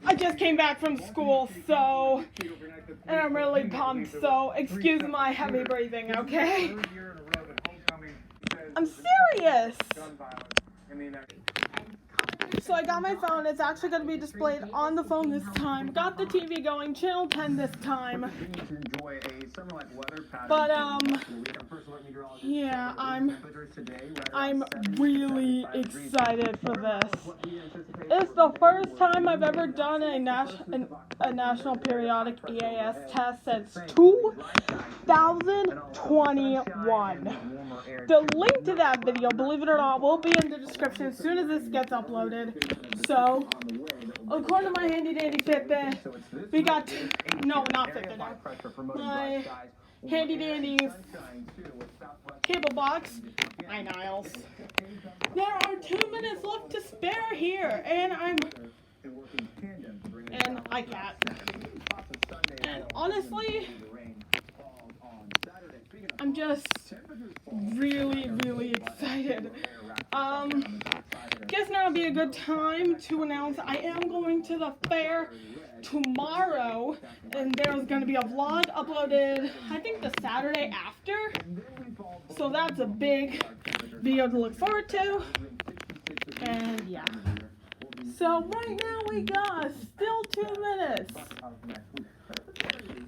I just came back from school, so, and I'm really pumped, so excuse my heavy breathing, okay? I'm serious! So I got my phone. It's actually going to be displayed on the phone this time. Got the TV going, channel 10 this time. But yeah, I'm really excited for this. It's the first time I've ever done a national periodic EAS test since 2021. The link to that video, believe it or not, will be in the description as soon as this gets uploaded. So, according to my handy dandy Fitbit, we got, no, not Fitbit, my handy dandy cable box, my Niles. There are 2 minutes left to spare here, and I can't. And honestly, I'm just really, really excited. Guess now would be a good time to announce I am going to the fair tomorrow, and there's going to be a vlog uploaded, I think, the Saturday after. So that's a big video to look forward to. And yeah. So right now we got still 2 minutes.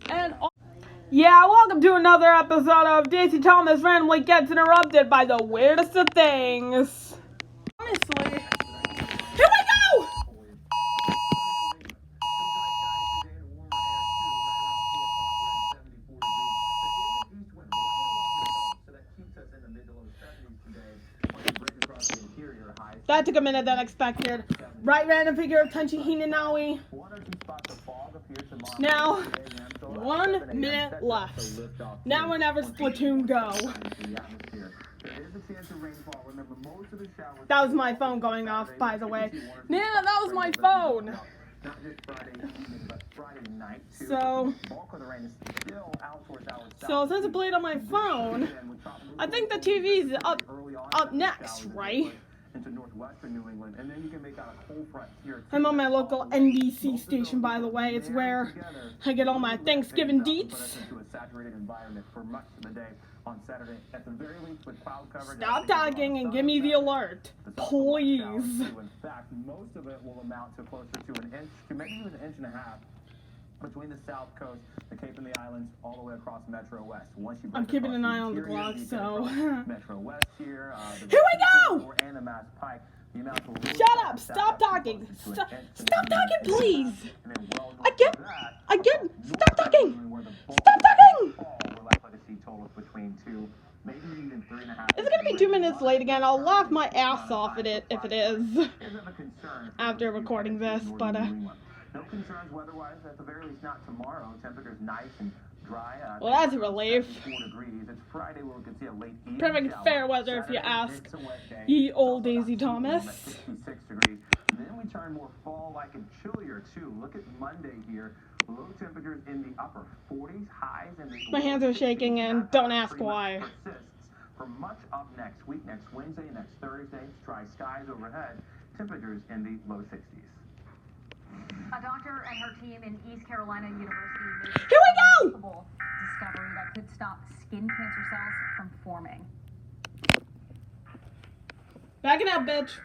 And yeah, welcome to another episode of Daisy Thomas randomly gets interrupted by the weirdest of things. Honestly, here we go! That took a minute than expected. Right random figure of Tenchi Hinanawi. Now, 1 minute left. Now whenever Splatoon go. That was my phone going off, by the way. Yeah, that was my phone. So since I played on my phone, I think the TV's up next, right? I'm on my local NBC station, by the way. It's where I get all my Thanksgiving deets. Stop talking and give me the alert, please. In fact, most of it will amount to closer to an inch to maybe even an inch and a half between the South Coast, the Cape and the Islands, all the way across Metro West. I'm keeping an eye on the clock, so. Metro West here. Here we go! And the Mass Pike. Shut up! Stop talking! Stop talking, please! I get. Stop talking! Stop talking! Is it gonna be 2 minutes late again? I'll laugh my ass off at it if it is. After recording this, but no concerns weather-wise, at the very least not tomorrow. Temperature's nice and dry. Well, that's a relief. It's Friday where we can see a late evening. Perfect fair weather if you ask ye old Daisy Thomas. 66 degrees. And then we turn more fall-like and chillier too. Look at Monday here. Low temperatures in the upper 40s, highs in the my hands are shaking and don't ask why. For much of next week, next Wednesday, next Thursday, dry skies overhead, temperatures in the low 60s. A doctor and her team in East Carolina University made here we go! a discovery that could stop skin cancer cells from forming. Back it up, bitch.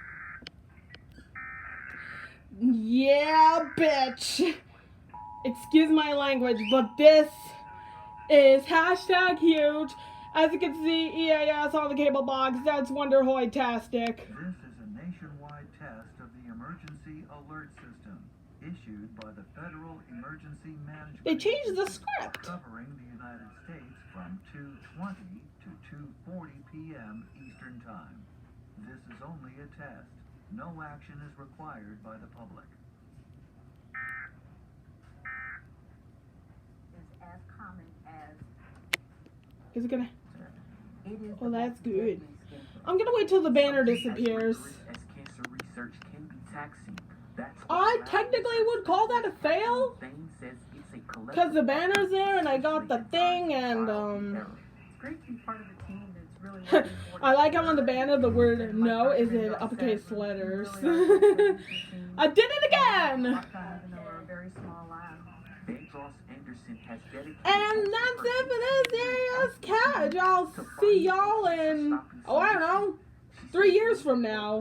Yeah, bitch. Excuse my language, but this is hashtag huge. As you can see, EAS on the cable box. That's wonderhoy-tastic. This is a nationwide test of the emergency alert system issued by the Federal Emergency Management. They changed the script. Covering the United States from 2:20 to 2:40 p.m. Eastern Time. This is only a test. No action is required by the public. As common as is it gonna? Oh, that's good. I'm gonna wait till the banner disappears. I technically would call that a fail, because the banner's there and I got the thing and It's great to be part of a team that's really I like how on the banner the word no is in uppercase letters. I did it again! Even though we're a very small lab. And that's it for this EAS catch. I'll see y'all in, oh, I don't know, 3 years from now.